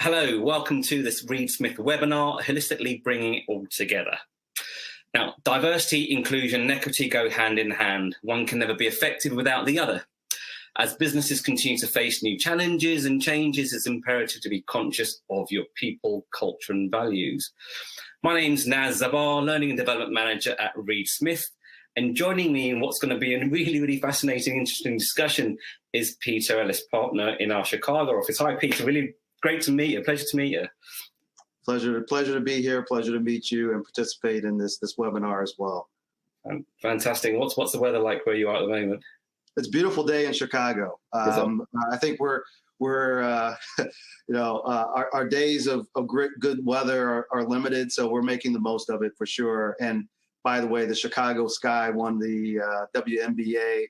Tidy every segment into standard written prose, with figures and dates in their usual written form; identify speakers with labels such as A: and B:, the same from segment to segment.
A: Hello, welcome to this Reed Smith webinar, Holistically Bringing It All Together. Now, diversity, inclusion, and equity go hand in hand. One can never be effective without the other. As businesses continue to face new challenges and changes, it's imperative to be conscious of your people, culture, and values. My name's Naz Zabar, Learning and Development Manager at Reed Smith. And joining me in what's going to be a really fascinating, interesting discussion is Peter Ellis, partner in our Chicago office. Hi, Peter. Really great to meet you. Pleasure to meet you.
B: Pleasure to be here. Pleasure to meet you and participate in this webinar as well.
A: Fantastic. What's the weather like where you are at the moment?
B: It's a beautiful day in Chicago. I think we're our days of great good weather are limited, so we're making the most of it for sure. And by the way, the Chicago Sky won the WNBA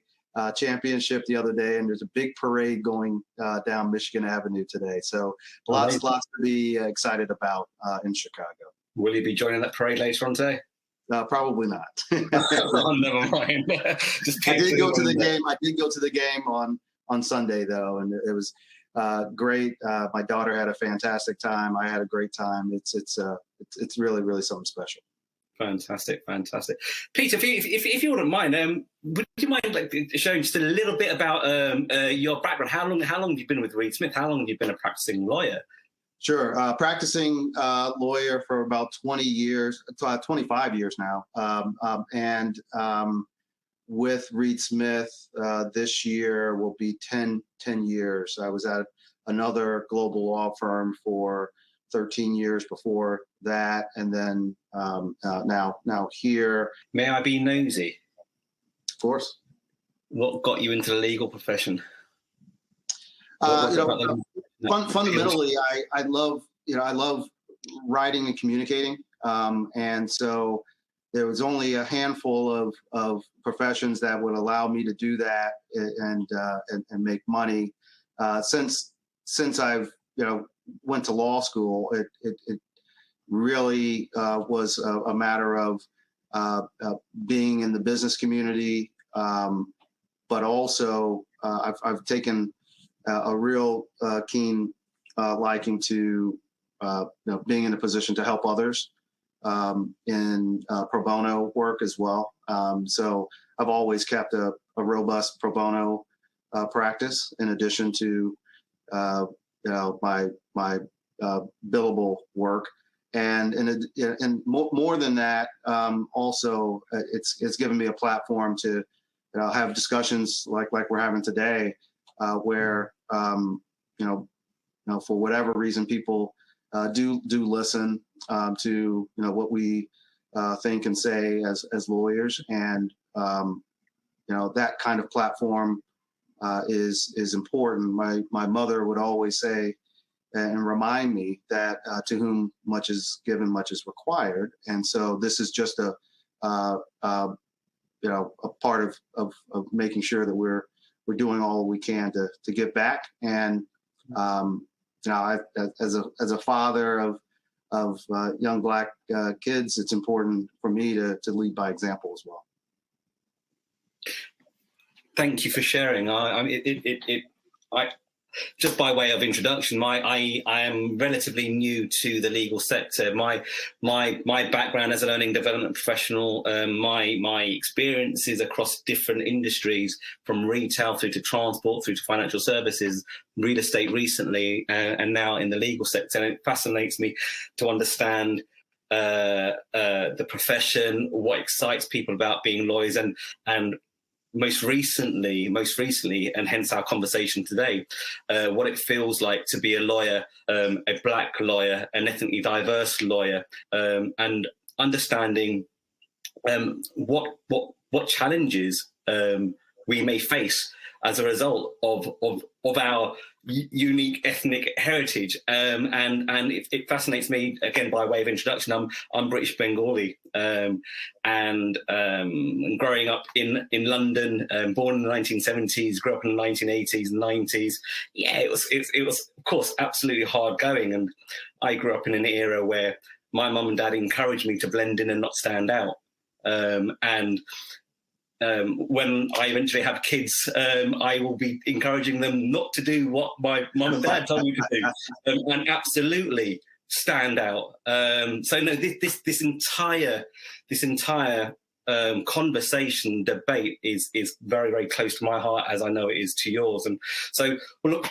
B: championship the other day, and there's a big parade going down Michigan Avenue today. So lots to be excited about in Chicago. Will
A: you be joining that parade later on today?
B: Probably not.
A: Oh, never mind.
B: I did go to the game. I did go to the game on Sunday though, and it was great. My daughter had a fantastic time. I had a great time. It's really something special.
A: Fantastic. Peter, if you wouldn't mind, would you mind showing just a little bit about your background? How long have you been with Reed Smith? How long have you been a practicing lawyer?
B: Sure. Practicing lawyer for about 20 years, 25 years now. And with Reed Smith, this year will be 10 years. I was at another global law firm for 13 years before that, and then now here.
A: May I be nosy?
B: Of course.
A: What got you into the legal profession?
B: Fundamentally, I love writing and communicating, and so there was only a handful of professions that would allow me to do that and make money. Since I've went to law school, it really was a matter of being in the business community, but also I've taken a real keen liking to being in a position to help others in pro bono work as well. So I've always kept a robust pro bono practice in addition to my billable work, and more than that, also it's given me a platform to have discussions like we're having today, where for whatever reason people do listen to what we think and say as lawyers, and that kind of platform is important. My mother would always say and remind me that to whom much is given, much is required. And so this is just a part of making sure that we're doing all we can to give back. And as a father of young Black kids, it's important for me to lead by example as well.
A: Thank you for sharing. Just by way of introduction, I am relatively new to the legal sector. My background as a learning development professional, my experiences across different industries, from retail through to transport through to financial services, real estate recently, and now in the legal sector. And it fascinates me to understand the profession, what excites people about being lawyers, and most recently, and hence our conversation today, what it feels like to be a lawyer, a Black lawyer, an ethnically diverse lawyer, and understanding what challenges we may face as a result of our unique ethnic heritage. And it fascinates me, again, by way of introduction, I'm British Bengali, and growing up in London, born in the 1970s, grew up in the 1980s and 90s. Yeah, it was of course absolutely hard going, and I grew up in an era where my mum and dad encouraged me to blend in and not stand out, and when I eventually have kids, I will be encouraging them not to do what my mum and dad told me to do, and absolutely stand out. So no, this entire conversation, debate is very, very close to my heart, as I know it is to yours. And so, well, look,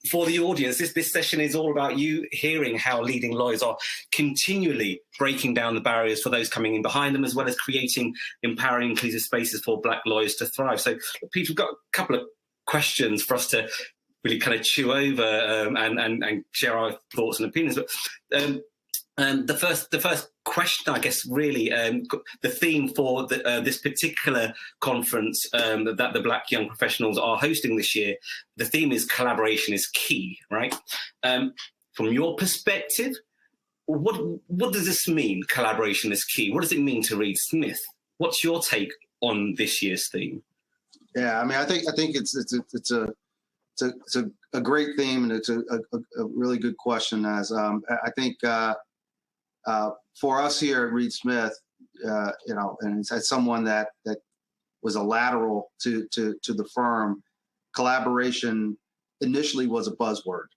A: for the audience, this session is all about you hearing how leading lawyers are continually breaking down the barriers for those coming in behind them, as well as creating empowering, inclusive spaces for Black lawyers to thrive. So, Peter, we've got a couple of questions for us to really kind of chew over and share our thoughts and opinions. But the first question, I guess, really, the theme for this particular conference that the Black Young Professionals are hosting this year, the theme is collaboration is key, right? From your perspective, what does this mean, collaboration is key? What does it mean to Reed Smith? What's your take on this year's theme?
B: Yeah, I mean, I think it's a great theme, and it's a really good question. As I think for us here at Reed Smith, and as someone that was a lateral to the firm, collaboration initially was a buzzword.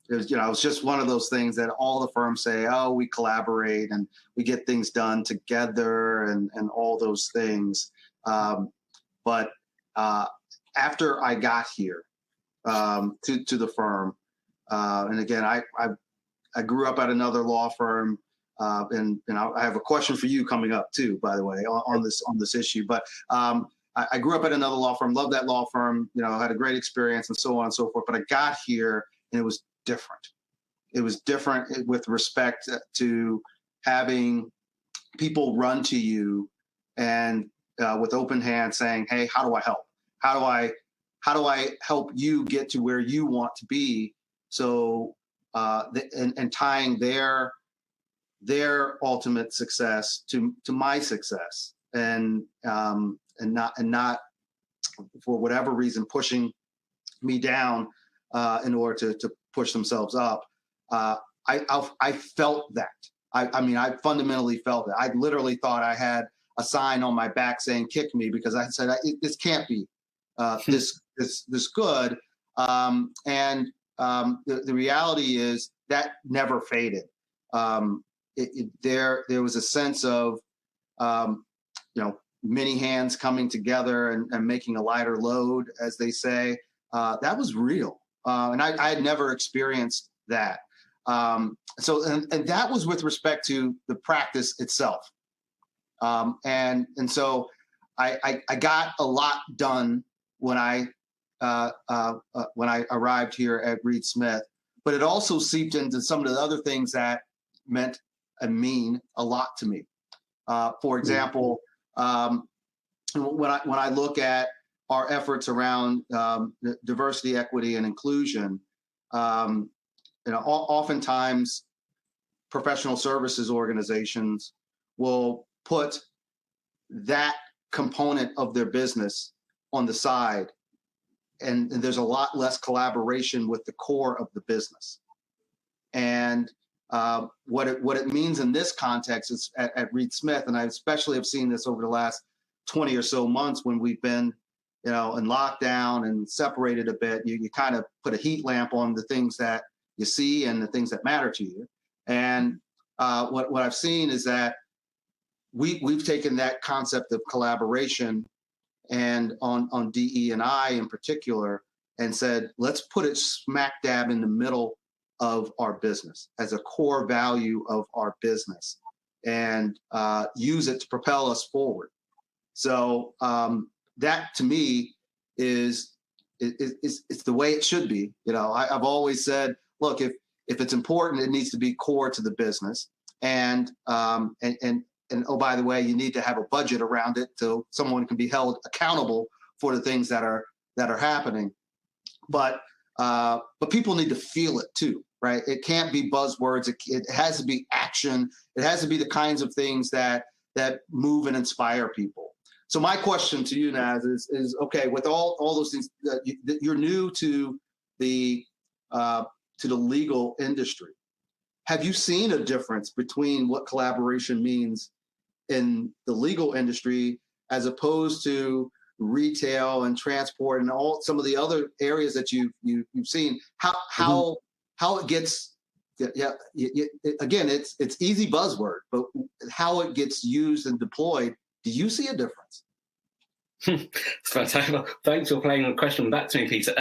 B: It was, it was just one of those things that all the firms say, oh, we collaborate and we get things done together and all those things. But after I got here to the firm, and again, I grew up at another law firm, and I have a question for you coming up too, by the way, on this issue. But I grew up at another law firm, loved that law firm, had a great experience and so on and so forth. But I got here and it was different. It was different with respect to having people run to you and with open hands saying, hey, how do I help? How do I help you get to where you want to be? So and tying their ultimate success to my success, and not for whatever reason pushing me down in order to push themselves up. I felt that. I mean, I fundamentally felt that. I literally thought I had a sign on my back saying "kick me" because I said this can't be this good. And the reality is that never faded. There was a sense of many hands coming together and making a lighter load, as they say. That was real, and I had never experienced that. So that was with respect to the practice itself, and so I got a lot done when I arrived here at Reed Smith, but it also seeped into some of the other things that meant and mean a lot to me. For example, when I look at our efforts around diversity, equity, and inclusion, oftentimes professional services organizations will put that component of their business on the side, and there's a lot less collaboration with the core of the business. And what it means in this context is at Reed Smith, and I especially have seen this over the last 20 or so months when we've been, in lockdown and separated a bit. You kind of put a heat lamp on the things that you see and the things that matter to you. And what I've seen is that we've taken that concept of collaboration and on DE&I in particular, and said, let's put it smack dab in the middle of our business as a core value of our business, and use it to propel us forward. So that to me is the way it should be. I've always said, look, if it's important, it needs to be core to the business, and oh, by the way, you need to have a budget around it so someone can be held accountable for the things that are happening. But people need to feel it too, right? It can't be buzzwords. It has to be action. It has to be the kinds of things that move and inspire people. So my question to you, Naz, is okay, with all those things, you're new to the legal industry. Have you seen a difference between what collaboration means in the legal industry as opposed to retail and transport and all some of the other areas that you've seen, how it gets, again, it's easy buzzword, but how it gets used and deployed, do you see a difference?
A: Fantastic. Thanks for playing the question back to me, Peter.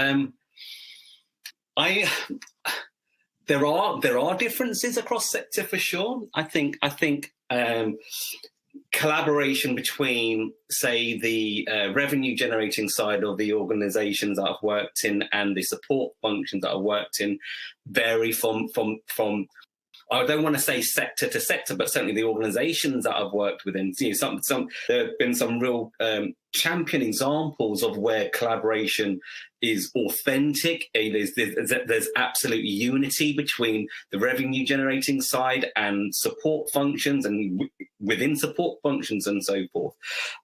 A: There are differences across sector for sure. I think collaboration between, say, the revenue generating side of the organizations that I've worked in and the support functions that I've worked in vary from I don't want to say sector to sector, but certainly the organizations that I've worked within. You know, there have been some real champion examples of where collaboration is authentic. There's absolute unity between the revenue generating side and support functions and within support functions and so forth.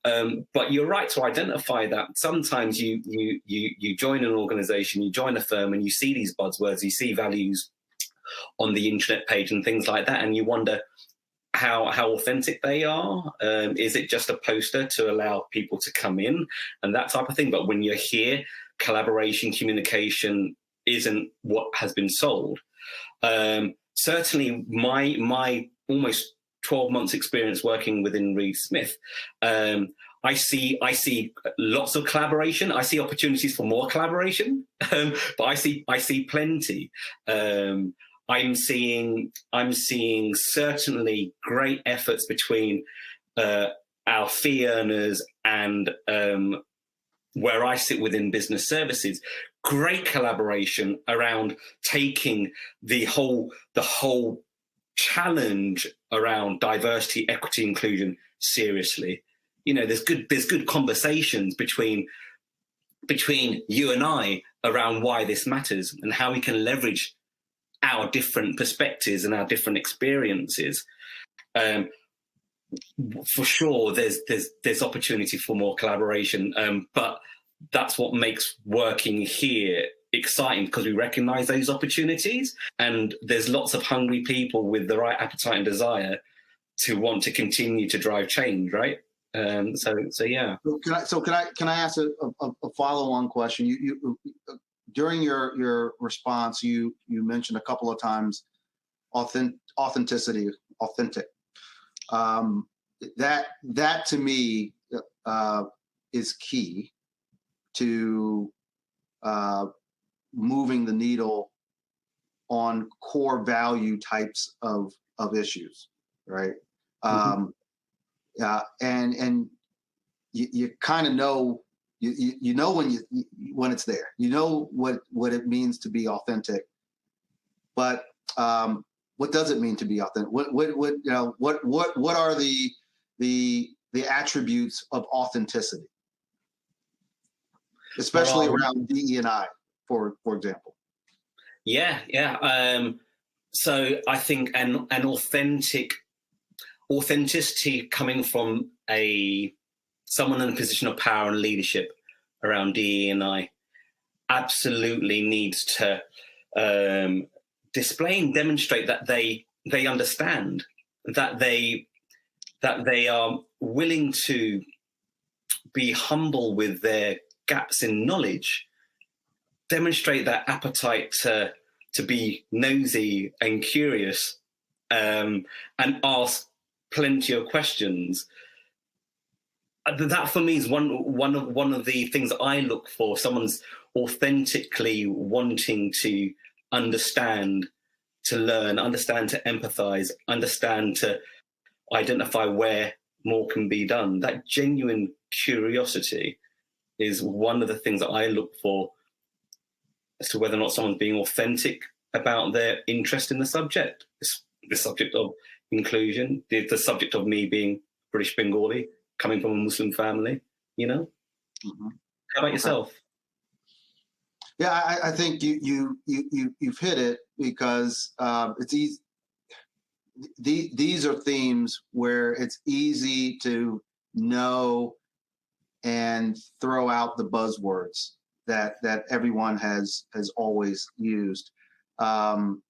A: But you're right to identify that sometimes you join an organization, you join a firm, and you see these buzzwords, you see values on the internet page and things like that, and you wonder how authentic they are. Is it just a poster to allow people to come in and that type of thing? But when you're here, collaboration, communication isn't what has been sold. Certainly my almost 12 months experience working within Reed Smith, I see lots of collaboration. I see opportunities for more collaboration, but I see plenty. I'm seeing certainly great efforts between our fee earners and where I sit within business services. Great collaboration around taking the whole challenge around diversity, equity, inclusion seriously. You know, there's good conversations between you and I around why this matters and how we can leverage our different perspectives and our different experiences. For sure, there's opportunity for more collaboration, but that's what makes working here exciting, because we recognise those opportunities, and there's lots of hungry people with the right appetite and desire to want to continue to drive change, right? So yeah.
B: Can I ask a follow-on question? You during your response, you mentioned a couple of times authenticity, authentic. That to me is key to moving the needle on core value types of issues, right? And you kind of know, you know when it's there, you know what it means to be authentic, but what does it mean to be authentic? What are the attributes of authenticity, especially around DE&I, for example?
A: Yeah. So I think an authenticity coming from someone in a position of power and leadership around DE&I absolutely needs to display and demonstrate that they understand, that they are willing to be humble with their gaps in knowledge, demonstrate that appetite to be nosy and curious, and ask plenty of questions. That for me is one of the things that I look for. Someone's authentically wanting to understand, to learn, understand to empathize, understand to identify where more can be done. That genuine curiosity is one of the things that I look for as to whether or not someone's being authentic about their interest in the subject. The subject of inclusion, the subject of me being British Bengali, coming from a Muslim family, you know? Mm-hmm. How about yourself?
B: Yeah, I think you've hit it, because it's easy. These are themes where it's easy to know and throw out the buzzwords that everyone has always used, and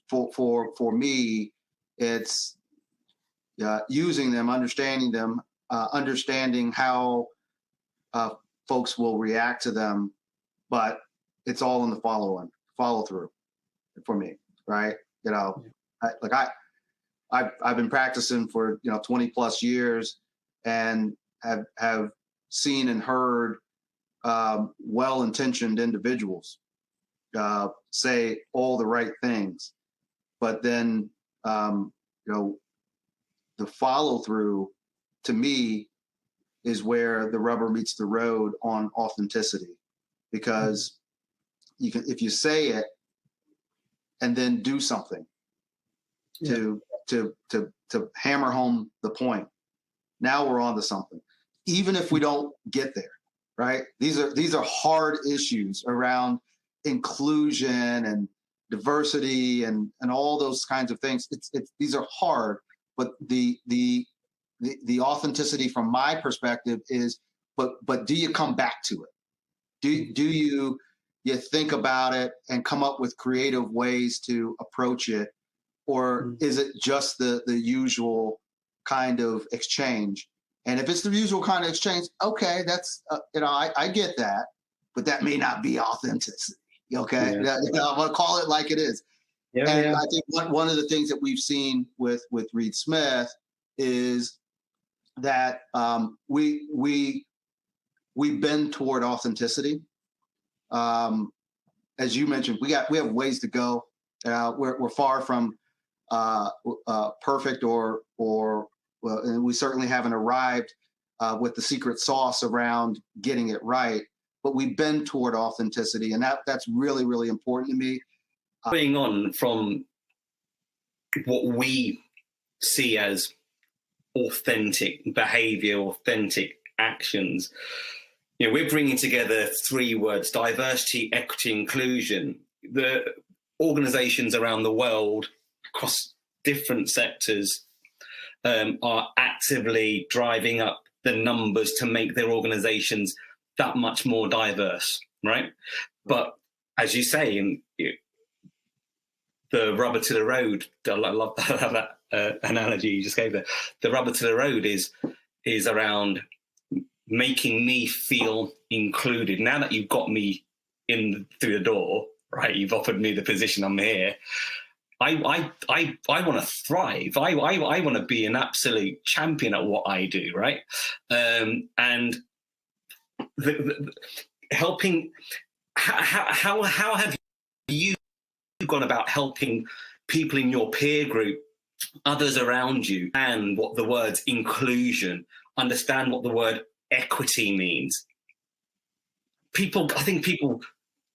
B: for me, it's using them, understanding how folks will react to them, but it's all in the follow through for me, right? I've been practicing for 20 plus years, and have seen and heard well-intentioned individuals say all the right things, but then the follow through, to me, is where the rubber meets the road on authenticity, because if you say it and then do something to hammer home the point, now we're on to something, even if we don't get there, right? These are hard issues around inclusion and diversity and all those kinds of things. These are hard, but the authenticity from my perspective is, but do you come back to it? Do you think about it and come up with creative ways to approach it, or is it just the usual kind of exchange? And if it's the usual kind of exchange, okay, that's I get that, but that may not be authenticity. Okay, I'm gonna call it like it is. I think one of the things that we've seen with Reed Smith is that we bend toward authenticity. As you mentioned, we have ways to go. We're far from perfect, and we certainly haven't arrived with the secret sauce around getting it right. But we bend toward authenticity, and that's really, really important to me.
A: Going on from what we see as authentic behavior, authentic actions, we're bringing together 3 words: diversity, equity, inclusion. The organizations around the world across different sectors are actively driving up the numbers to make their organizations that much more diverse, right? But as you say, the rubber to the road, I love that analogy you just gave there. The rubber to the road is around making me feel included. Now that you've got me in through the door, right? You've offered me the position, I'm here. I want to thrive. I want to be an absolute champion at what I do, right? And helping. How have you gone about helping people in your peer group, others around you, and what the words inclusion, understand what the word equity means? I think people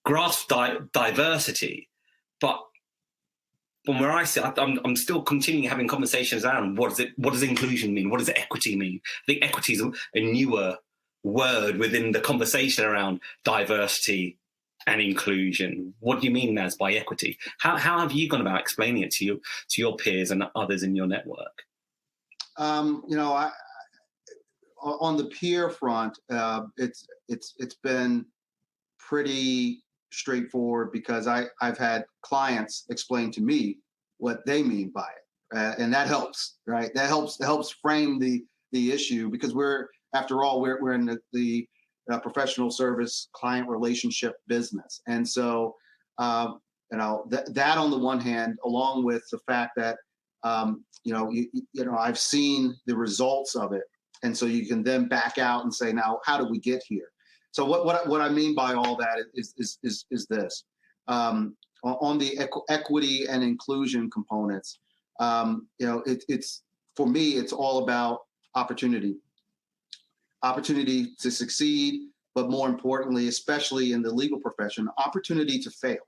A: grasp diversity, but from where I sit, I'm still continuing having conversations around what does inclusion mean? What does equity mean? I think equity is a newer word within the conversation around diversity and inclusion. What do you mean, Naz, by equity? How have you gone about explaining it to your peers and others in your network?
B: On the peer front, it's been pretty straightforward, because I've had clients explain to me what they mean by it, and that helps, right? That helps frame the issue, because after all we're in the professional service client relationship business, and so that on the one hand, along with the fact that I've seen the results of it, and so you can then back out and say, now how did we get here? So what I mean by all that is this: on the equity and inclusion components, it's for me, it's all about opportunity to succeed, but more importantly, especially in the legal profession, opportunity to fail.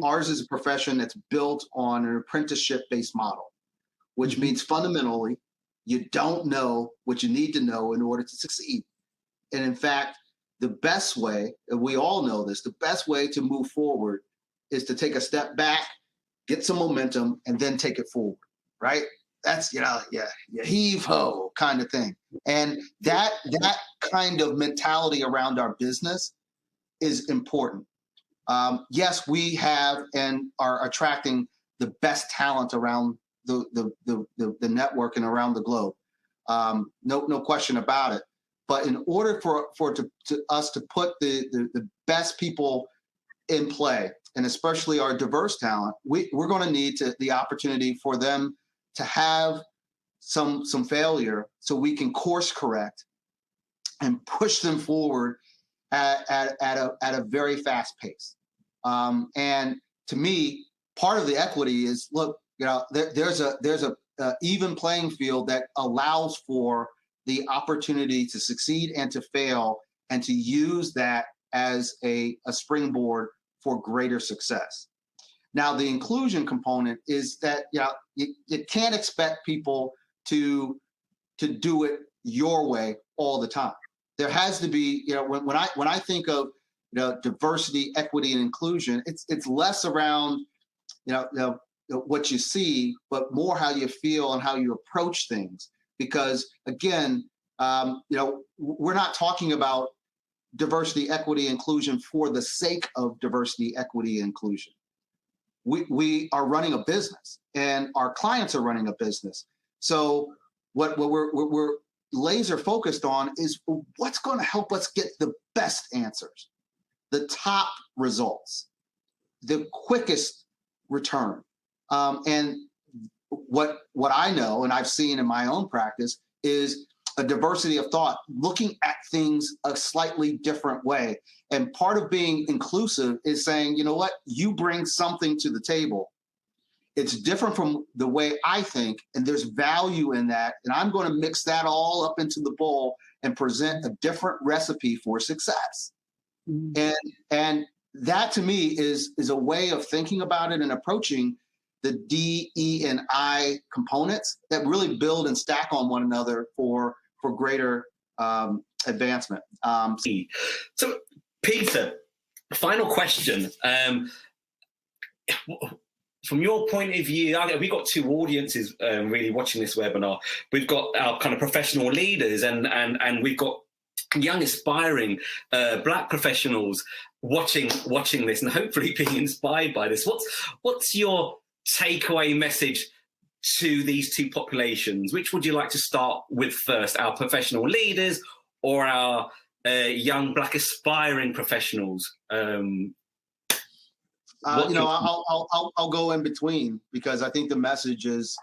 B: Ours is a profession that's built on an apprenticeship-based model, which means fundamentally you don't know what you need to know in order to succeed. And in fact, the best way, and we all know this, the best way to move forward is to take a step back, get some momentum, and then take it forward, right? That's, heave ho kind of thing. And that kind of mentality around our business is important. Yes, we have and are attracting the best talent around the networking around the globe. No question about it. But in order for us to put the best people in play, and especially our diverse talent, we're going to need the opportunity for them to have some failure, so we can course correct and push them forward at a very fast pace. And to me, part of the equity is, look, there's a even playing field that allows for the opportunity to succeed and to fail, and to use that as a springboard for greater success. Now, the inclusion component is that you can't expect people to do it your way all the time. There has to be, when I think of diversity, equity, and inclusion, it's less around what you see, but more how you feel and how you approach things. Because again, we're not talking about diversity, equity, inclusion for the sake of diversity, equity, inclusion. We are running a business, and our clients are running a business. So what we're laser focused on is what's going to help us get the best answers, the top results, the quickest return. And what I know, and I've seen in my own practice, is a diversity of thought, looking at things a slightly different way. And part of being inclusive is saying, you know what, you bring something to the table. It's different from the way I think, and there's value in that. And I'm going to mix that all up into the bowl and present a different recipe for success. Mm-hmm. And that to me is a way of thinking about it and approaching the D, E, and I components that really build and stack on one another for greater advancement.
A: So, Peter, final question. From your point of view, we've got two audiences really watching this webinar. We've got our kind of professional leaders, and we've got young, aspiring Black professionals watching this, and hopefully being inspired by this. What's your takeaway message to these two populations? Which would you like to start with first, our professional leaders or our young Black aspiring professionals?
B: I'll go in between, because I think the message is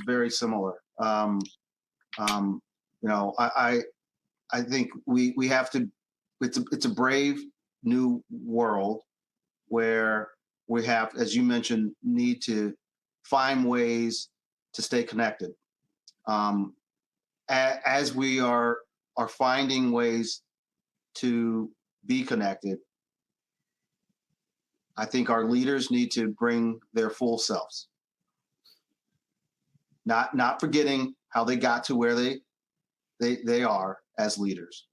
B: very similar. I think we have to. It's a brave new world where we have, as you mentioned, need to find ways to stay connected. As we are finding ways to be connected, I think our leaders need to bring their full selves, not forgetting how they got to where they are as leaders,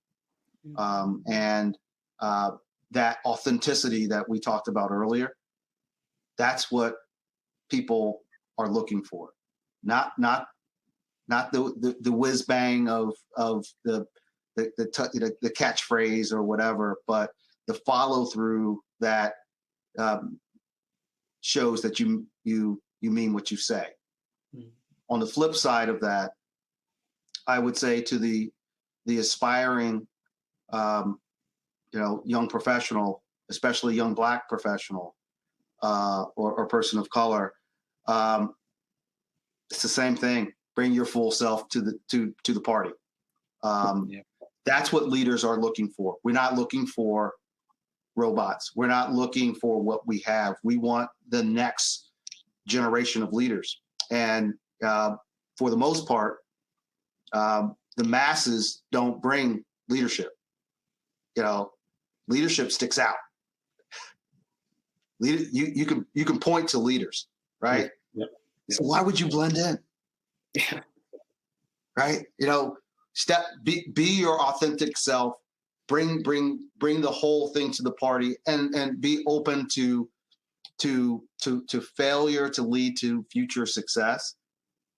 B: and that authenticity that we talked about earlier. That's what people are looking for, not the whiz bang of the catchphrase or whatever, but the follow through that shows that you mean what you say. Mm. On the flip side of that, I would say to the aspiring, young professional, especially young Black professional or person of color, it's the same thing. Bring your full self to the party. That's what leaders are looking for. We're not looking for robots. We're not looking for what we have. We want the next generation of leaders. And for the most part, the masses don't bring leadership. Leadership sticks out. You can point to leaders, right? Yep. So why would you blend in? Yeah. Right? Be your authentic self. Bring the whole thing to the party, and be open to failure to lead to future success.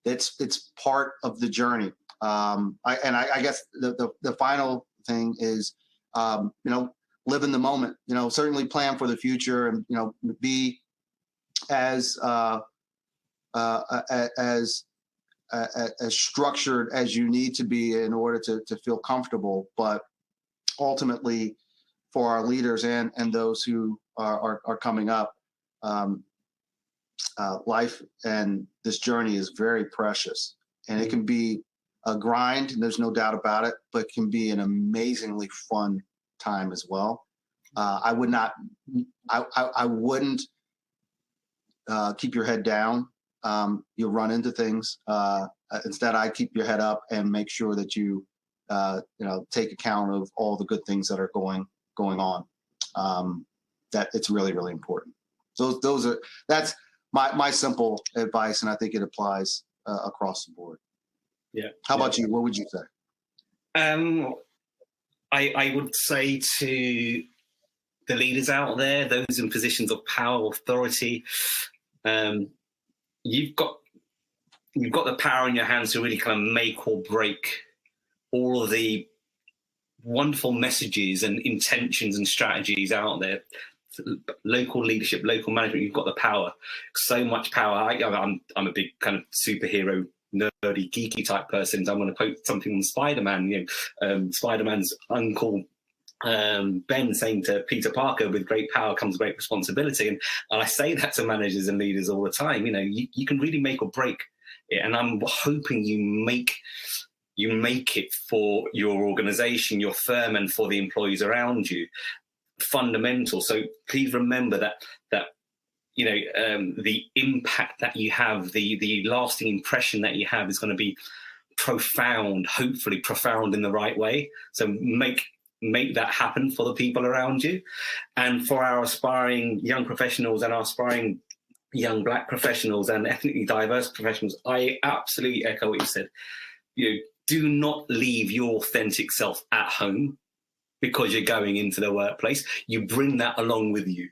B: It's part of the journey. I guess the final thing is, live in the moment. Certainly plan for the future, and be as as structured as you need to be in order to feel comfortable. But ultimately, for our leaders and those who are coming up, life and this journey is very precious, and it can be a grind, and there's no doubt about it, but can be an amazingly fun time as well. I wouldn't keep your head down. You'll run into things. Instead, I keep your head up and make sure that you take account of all the good things that are going on. That it's really, really important. That's my simple advice, and I think it applies across the board.
A: Yeah.
B: How about you? What would you say?
A: I would say to the leaders out there, those in positions of power, authority, you've got the power in your hands to really kind of make or break all of the wonderful messages and intentions and strategies out there. Local leadership, local management, you've got the power, so much power. I'm a big kind of superhero, nerdy, geeky type person. So I'm going to quote something from Spider-Man. Spider-Man's uncle Ben saying to Peter Parker, "With great power comes great responsibility." And I say that to managers and leaders all the time. You can really make or break it, and I'm hoping you make it for your organization, your firm, and for the employees around you. Fundamental. So please remember that the impact that you have, the lasting impression that you have is going to be profound, hopefully profound in the right way. So make that happen for the people around you. And for our aspiring young professionals and our aspiring young Black professionals and ethnically diverse professionals, I absolutely echo what you said. Do not leave your authentic self at home because you're going into the workplace. You bring that along with you,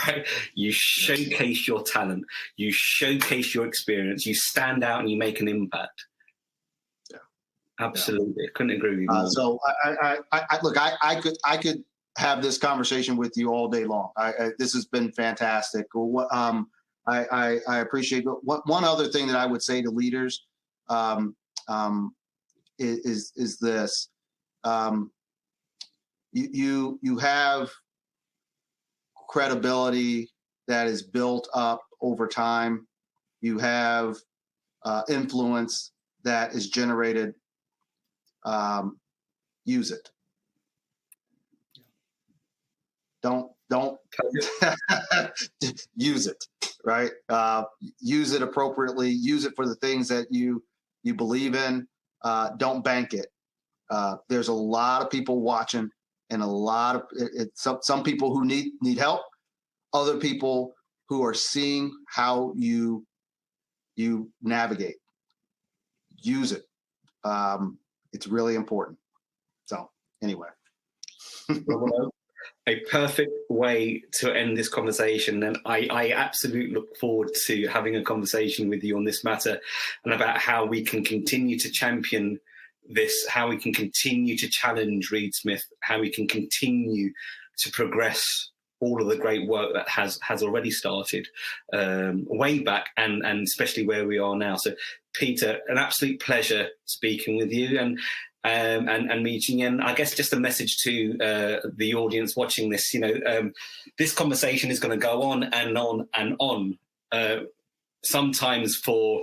A: right? You showcase your talent, you showcase your experience, you stand out and you make an impact. Yeah, absolutely. Yeah. I couldn't agree with you more.
B: So I could have this conversation with you all day long. This has been fantastic. I appreciate it. One other thing that I would say to leaders is this. You have credibility that is built up over time. You have influence that is generated. Use it. Don't use it, right? Use it appropriately. Use it for the things that you believe in. Don't bank it. There's a lot of people watching, and a lot of some people who need help, other people who are seeing how you navigate. Use it. It's really important. So anyway.
A: A perfect way to end this conversation. And I absolutely look forward to having a conversation with you on this matter and about how we can continue to champion this, how we can continue to challenge Reed Smith, how we can continue to progress all of the great work that has already started way back and especially where we are now. So Peter, an absolute pleasure speaking with you and meeting. And I guess just a message to the audience watching this, this conversation is going to go on and on and on, sometimes for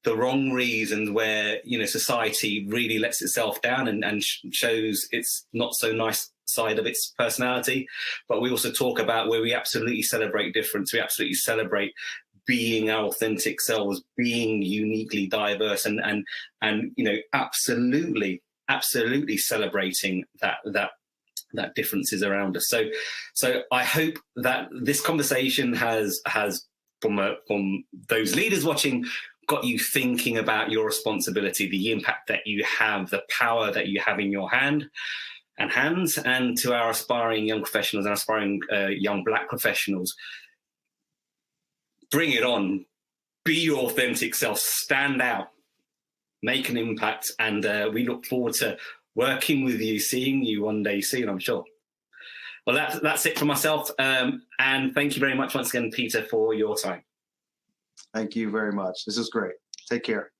A: the wrong reasons where, society really lets itself down and shows its not so nice side of its personality. But we also talk about where we absolutely celebrate difference. We absolutely celebrate being our authentic selves, being uniquely diverse and absolutely celebrating that differences around us. So I hope that this conversation has from those leaders watching got you thinking about your responsibility, the impact that you have, the power that you have in your hands. And to our aspiring young professionals and aspiring young Black professionals, bring it on. Be your authentic self. Stand out. Make an impact. And we look forward to working with you, seeing you one day soon, I'm sure. Well, that's it for myself. And thank you very much once again, Peter, for your time.
B: Thank you very much. This is great. Take care.